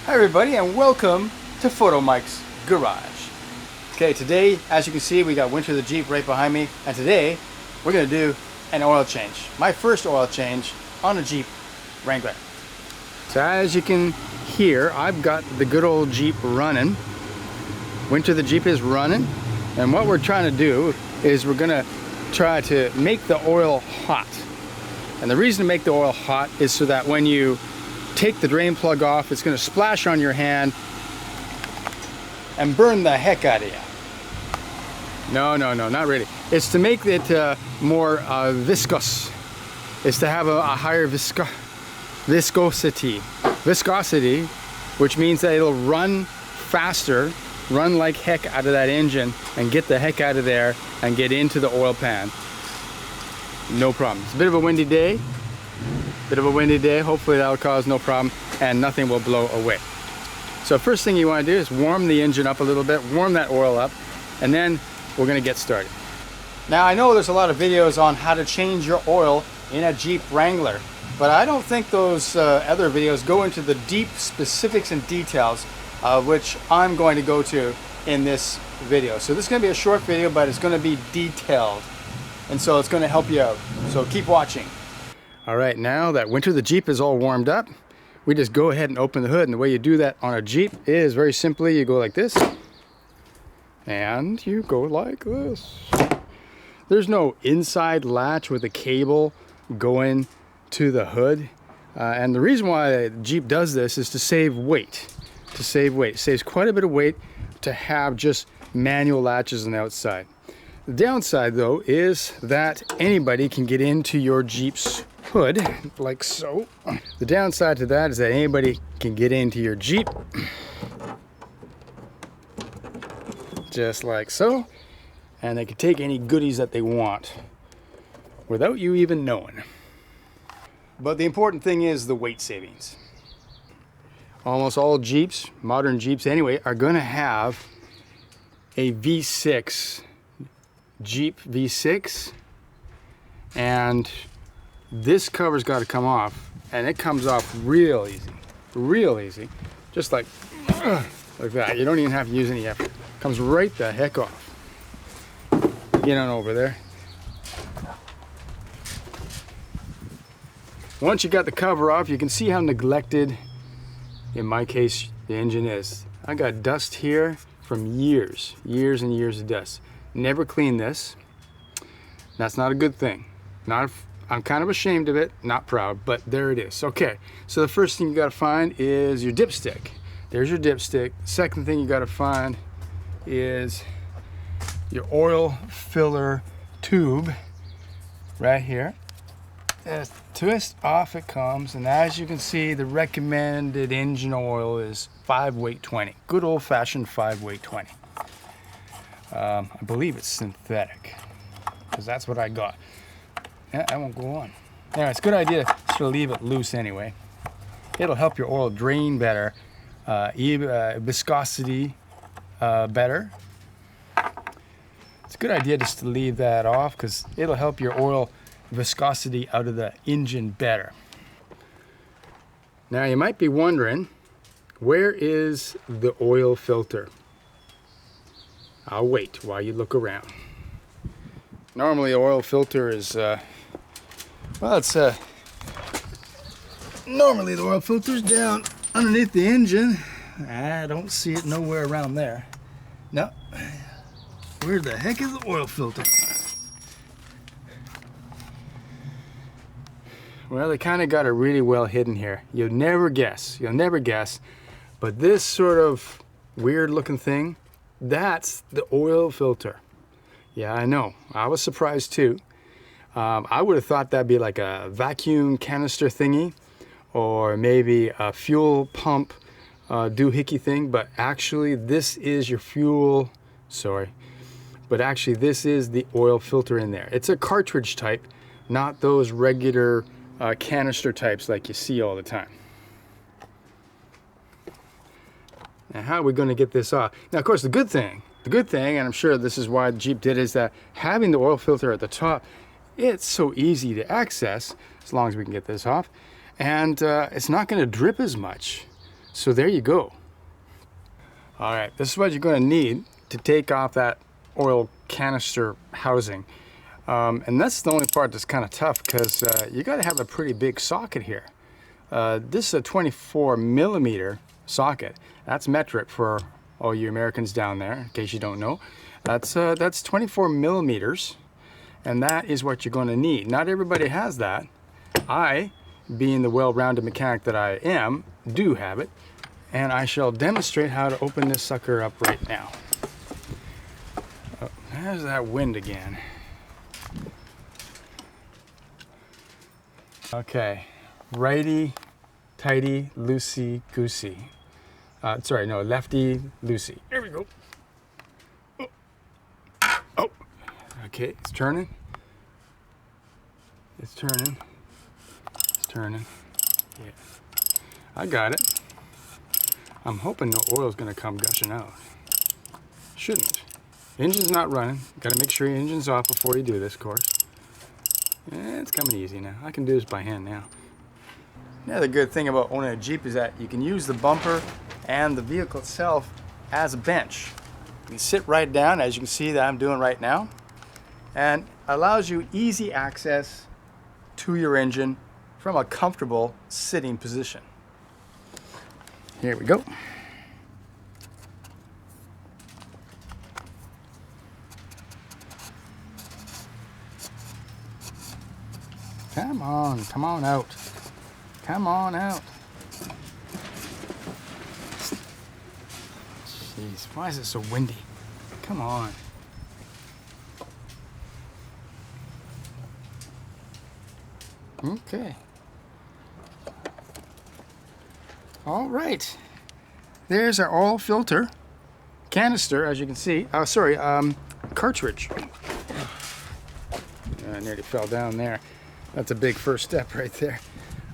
Hi everybody and welcome to Photomikes Garage. Okay, today as you can see we got Winter the Jeep right behind me, and today we're going to do an oil change. My first oil change on a Jeep Wrangler. So as you can hear, I've got the good old Jeep running. Winter the Jeep is running, and what we're trying to do is we're going to try to make the oil hot. And the reason to make the oil hot is so that when you take the drain plug off, it's going to splash on your hand and burn the heck out of you. No, not really. It's to make it more viscous. It's to have a higher viscosity, which means that it'll run faster, run like heck out of that engine and get the heck out of there and get into the oil pan. No problem. It's a bit of a windy day. Hopefully that'll cause no problem and nothing will blow away. So first thing you want to do is warm the engine up a little bit, warm that oil up, and then we're going to get started. Now I know there's a lot of videos on how to change your oil in a Jeep Wrangler, but I don't think those other videos go into the deep specifics and details which I'm going to go to in this video. So this is going to be a short video, but it's going to be detailed, and so it's going to help you out. So keep watching. All right, now that Winter the Jeep is all warmed up, we just go ahead and open the hood. And the way you do that on a Jeep is very simply, you go like this, and you go like this. There's no inside latch with a cable going to the hood. And the reason why Jeep does this is to save weight. It saves quite a bit of weight to have just manual latches on the outside. The downside, though, is that anybody can get into your Jeep's hood, like so. The downside to that is that anybody can get into your Jeep, just like so, and they can take any goodies that they want without you even knowing. But the important thing is the weight savings. Almost all Jeeps, modern Jeeps anyway, are going to have a V6, Jeep V6, and this cover's got to come off, and it comes off real easy, just like that. You don't even have to use any effort. Comes right the heck off. Get on over there. Once you got the cover off, you can see how neglected, in my case, the engine is. I got dust here from years and years of dust. Never cleaned this. That's not a good thing. I'm kind of ashamed of it, not proud, but there it is. Okay, so the first thing you gotta find is your dipstick. There's your dipstick. The second thing you gotta find is your oil filler tube right here. And twist off it comes, and as you can see, the recommended engine oil is 5-weight 20. Good old-fashioned 5-weight 20. I believe it's synthetic, because that's what I got. Yeah, I won't go on. Anyway, it's a good idea to leave it loose anyway. It'll help your oil drain better, viscosity better. It's a good idea just to leave that off because it'll help your oil viscosity out of the engine better. Now you might be wondering, where is the oil filter? I'll wait while you look around. Normally the oil filter is normally the oil filter's down underneath the engine. I don't see it nowhere around there. No. Where the heck is the oil filter? Well, they kind of got it really well hidden here. You'll never guess, but this sort of weird looking thing, that's the oil filter. Yeah, I know. I was surprised too. I would have thought that'd be like a vacuum canister thingy, or maybe a fuel pump doohickey thing, but actually this is your fuel, but actually this is the oil filter in there. It's a cartridge type, not those regular canister types like you see all the time. Now how are we going to get this off? Now of course the good thing, and I'm sure this is why the Jeep did, is that having the oil filter at the top, it's so easy to access, as long as we can get this off, and it's not going to drip as much. So there you go. All right, this is what you're going to need to take off that oil canister housing. And that's the only part that's kind of tough, because you got to have a pretty big socket here. This is a 24mm socket. That's metric for all you Americans down there, in case you don't know. That's 24 millimeters, and that is what you're going to need. Not everybody has that. I, being the well-rounded mechanic that I am, do have it, and I shall demonstrate how to open this sucker up right now. Oh, there's that wind again. Okay, righty, tighty, loosey, goosey. Sorry, no, lefty, loosey. Here we go. Oh. Oh. Okay, it's turning. It's turning. It's turning. Yeah. I got it. I'm hoping no oil's gonna come gushing out. Shouldn't. Engine's not running. Gotta make sure your engine's off before you do this, of course. It's coming easy now. I can do this by hand now. Another good thing about owning a Jeep is that you can use the bumper and the vehicle itself as a bench. You can sit right down, as you can see that I'm doing right now, and allows you easy access to your engine from a comfortable sitting position. Here we go. Come on out. Come on out. Jeez, why is it so windy? Come on. Okay. All right. There's our oil filter canister, as you can see. Oh, sorry, cartridge. I nearly fell down there. That's a big first step right there.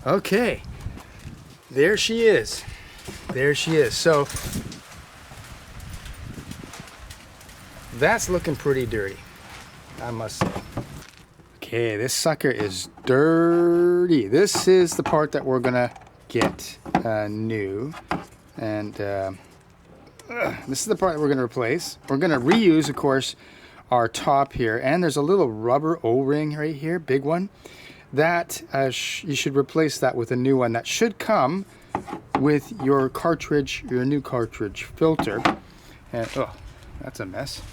Okay. There she is. There she is. So that's looking pretty dirty, I must say. Okay, this sucker is dirty. This is the part that we're gonna get new, and this is the part that we're gonna replace. We're gonna reuse, of course, our top here, and there's a little rubber O-ring right here, big one. That you should replace that with a new one that should come with your cartridge, your new cartridge filter. And oh, that's a mess.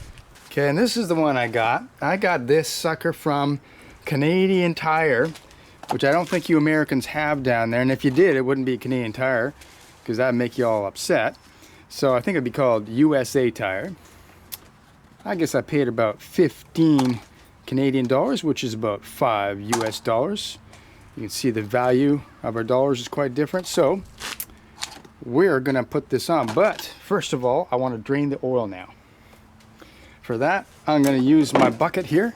Okay, and this is the one I got. I got this sucker from Canadian Tire, which I don't think you Americans have down there. And if you did, it wouldn't be Canadian Tire, because that'd make you all upset. So I think it'd be called USA Tire. I guess I paid about 15 Canadian dollars, which is about $5 US. You can see the value of our dollars is quite different. So we're gonna put this on, but first of all, I want to drain the oil now. For that, I'm gonna use my bucket here,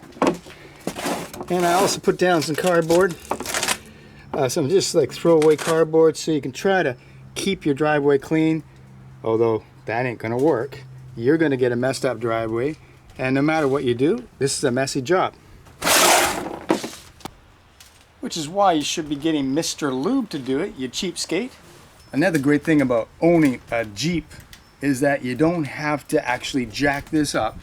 and I also put down some cardboard, some just like throwaway cardboard, so you can try to keep your driveway clean. Although that ain't gonna work. You're gonna get a messed up driveway, and no matter what you do, this is a messy job. Which is why you should be getting Mr. Lube to do it, you cheapskate. Another great thing about owning a Jeep is that you don't have to actually jack this up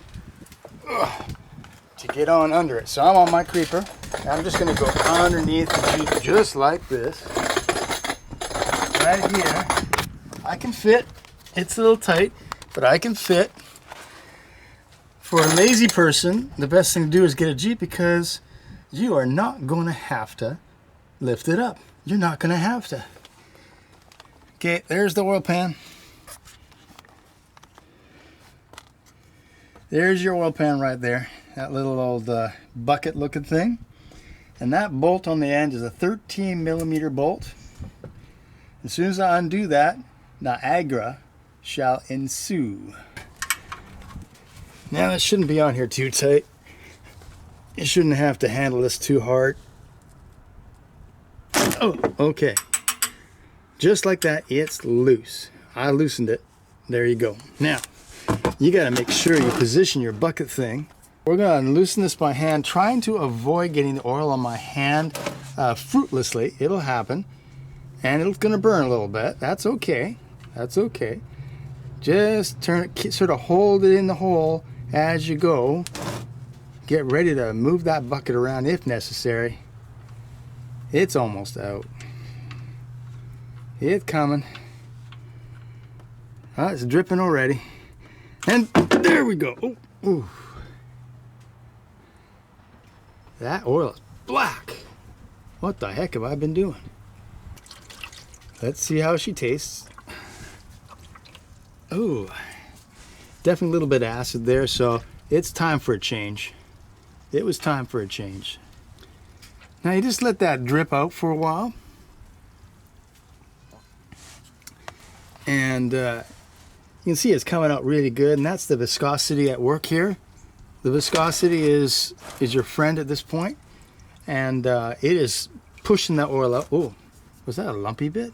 to get on under it. So I'm on my creeper. I'm just gonna go underneath the Jeep just like this. Right here. I can fit. It's a little tight, but I can fit. For a lazy person, the best thing to do is get a Jeep, because you are not going to have to lift it up. You're not going to have to. Okay, there's the oil pan. There's your oil pan right there. That little old bucket looking thing. And that bolt on the end is a 13mm bolt. As soon as I undo that, Niagara shall ensue. Now that shouldn't be on here too tight. You shouldn't have to handle this too hard. Oh, okay. Just like that, it's loose. I loosened it. There you go. Now, you gotta make sure you position your bucket thing. We're gonna loosen this by hand, trying to avoid getting the oil on my hand fruitlessly. It'll happen, and it's gonna burn a little bit. That's okay. That's okay. Just turn it, sort of hold it in the hole as you go. Get ready to move that bucket around if necessary. It's almost out. It's coming. Oh, it's dripping already. And there we go. Oh, ooh. That oil is black. What the heck have I been doing? Let's see how she tastes. Oh, definitely a little bit of acid there, so it's time for a change. It was time for a change. Now you just let that drip out for a while. And you can see it's coming out really good, and that's the viscosity at work here. The viscosity is your friend at this point, and it is pushing that oil out. Oh, was that a lumpy bit?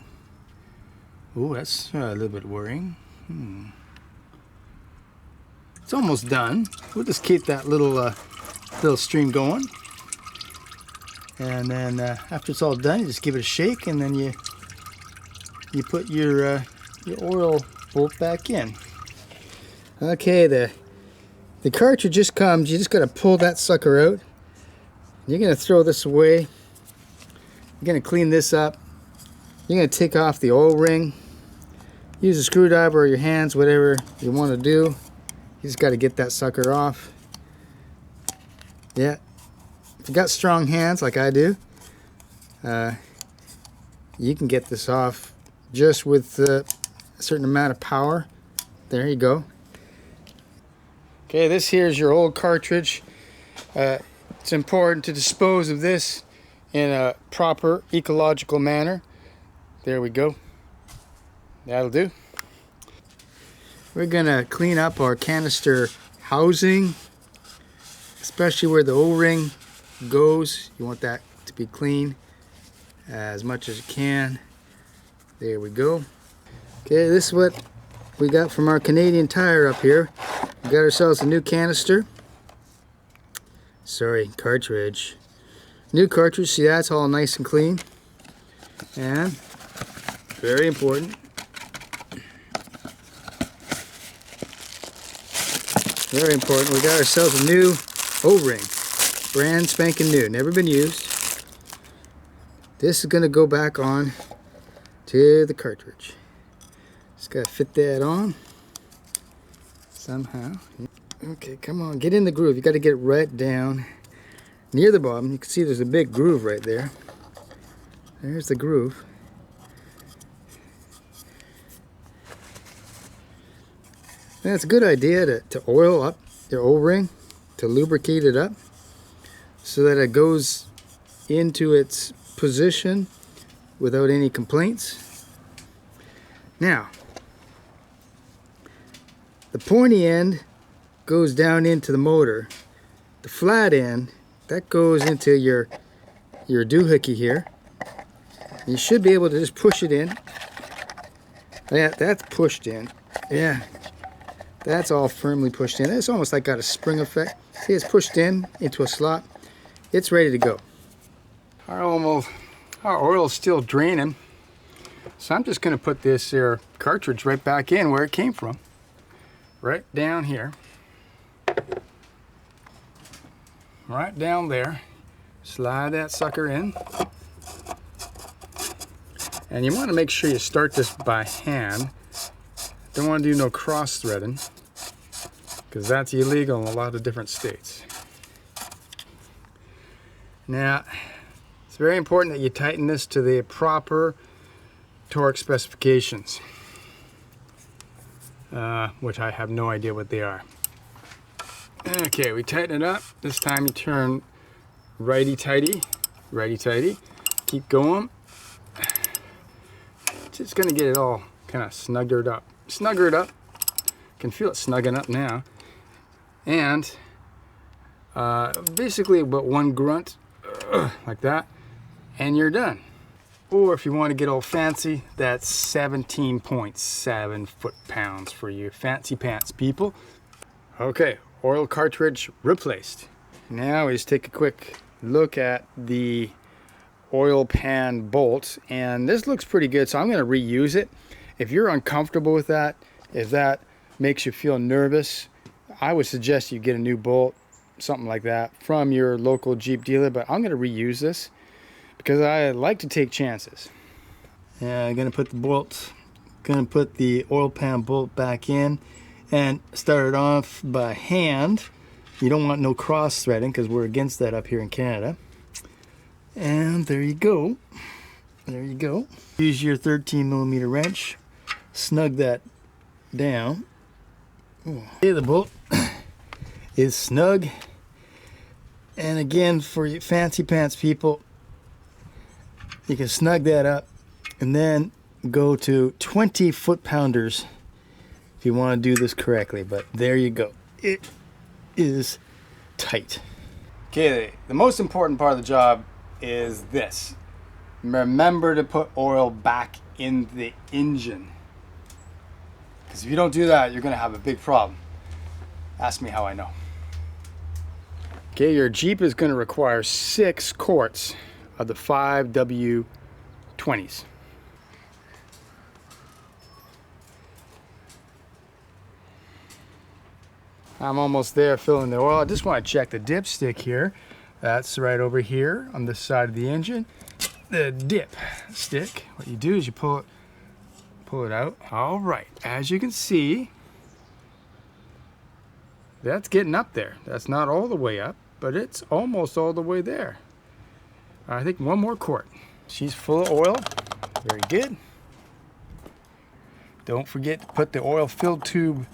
Oh, that's a little bit worrying. It's almost done. We'll just keep that little stream going, and then after it's all done, you just give it a shake, and then you put your oil bolt back in. Okay, the cartridge just comes. You just got to pull that sucker out. You're going to throw this away. You're going to clean this up. You're going to take off the oil ring. Use a screwdriver or your hands, whatever you want to do. You just got to get that sucker off. Yeah. If you got strong hands like I do, you can get this off just with a certain amount of power. There you go. Okay, this here is your old cartridge. It's important to dispose of this in a proper ecological manner. There we go. That'll do. We're gonna clean up our canister housing, especially where the O-ring goes. You want that to be clean as much as you can. There we go. Okay, this is what we got from our Canadian Tire up here. We got ourselves a new canister. Sorry, cartridge. New cartridge. See, that's all nice and clean. And very important, very important, we got ourselves a new O-ring. Brand spanking new, never been used. This is going to go back on to the cartridge. Just got to fit that on somehow. Okay, come on, get in the groove. You got to get it right down near the bottom. You can see there's a big groove right there. There's the groove. And it's a good idea to oil up your O-ring, to lubricate it up so that it goes into its position without any complaints. Now, the pointy end goes down into the motor. The flat end, that goes into your doohickey here. You should be able to just push it in. Yeah, that's pushed in. Yeah, that's all firmly pushed in. It's almost like got a spring effect. See, it's pushed in into a slot. It's ready to go. Our oil's still draining, so I'm just going to put this here cartridge right back in where it came from. Right down here. Right down there. Slide that sucker in. And you want to make sure you start this by hand. Don't want to do no cross threading, because that's illegal in a lot of different states. Now, it's very important that you tighten this to the proper torque specifications, which I have no idea what they are. Okay, we tighten it up. This time you turn righty-tighty, righty-tighty. Keep going. Just gonna get it all kind of snuggered up. Snugger it up. Can feel it snugging up now. And basically about one grunt, like that, and you're done. Or if you want to get all fancy, that's 17.7 foot-pounds for you fancy pants people. Okay, oil cartridge replaced. Now we just take a quick look at the oil pan bolt, and this looks pretty good, so I'm going to reuse it. If you're uncomfortable with that, if that makes you feel nervous, I would suggest you get a new bolt, something like that, from your local Jeep dealer. But I'm going to reuse this because I like to take chances. Yeah, I'm going to put the oil pan bolt back in and start it off by hand. You don't want no cross threading because we're against that up here in Canada. And there you go. There you go. Use your 13mm wrench. Snug that down. Okay, the bolt is snug. And again, for you fancy pants people, you can snug that up and then go to 20 foot-pounders if you want to do this correctly. But there you go. It is tight. Okay, the most important part of the job is this. Remember to put oil back in the engine. Because if you don't do that, you're going to have a big problem. Ask me how I know. Okay, your Jeep is going to require 6 quarts of the 5W20s. I'm almost there filling the oil. I just want to check the dipstick here. That's right over here on this side of the engine. The dip stick, what you do is you pull it out. All right, as you can see, that's getting up there. That's not all the way up, but it's almost all the way there. I think one more quart. She's full of oil. Very good. Don't forget to put the oil filled tube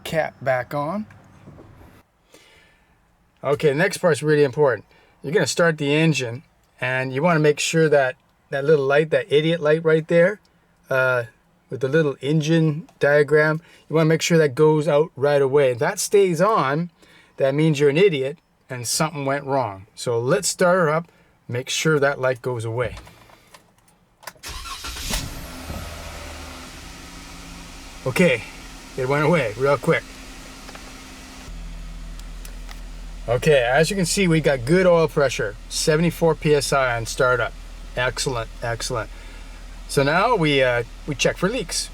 cap back on. Okay, the next part's really important. You're going to start the engine, and you want to make sure that that little light, that idiot light right there, with the little engine diagram, you want to make sure that goes out right away. If that stays on, that means you're an idiot and something went wrong. So let's start her up, make sure that light goes away. Okay, it went away real quick. Okay, as you can see, we got good oil pressure, 74 psi on startup. Excellent, excellent. So now we check for leaks.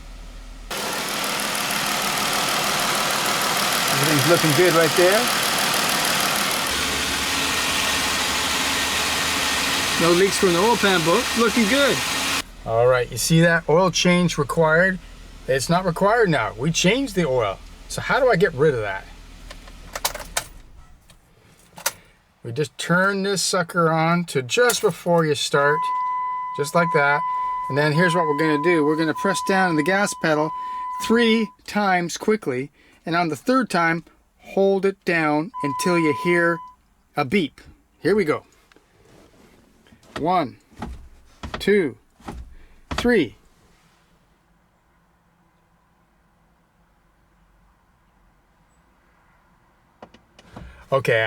Everything's looking good right there. No leaks from the oil pan bolt, looking good. All right, you see that? Oil change required. It's not required now. We changed the oil. So how do I get rid of that? We just turn this sucker on to just before you start, just like that. And then here's what we're gonna do. We're gonna press down on the gas pedal 3 times quickly. And on the 3rd time, hold it down until you hear a beep. Here we go. 1, 2, 3. Okay,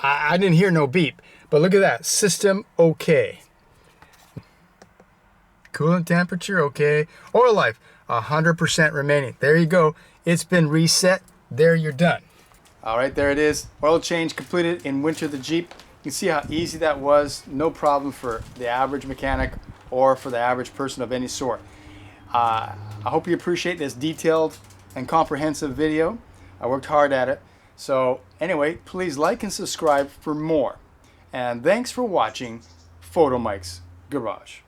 I didn't hear no beep, but look at that, system okay. Coolant temperature okay. Oil life 100% remaining. There you go. It's been reset. There, you're done. All right, there it is. Oil change completed in winter the Jeep. You can see how easy that was. No problem for the average mechanic or for the average person of any sort. I hope you appreciate this detailed and comprehensive video. I worked hard at it. So anyway, please like and subscribe for more. And thanks for watching Photomikes Garage.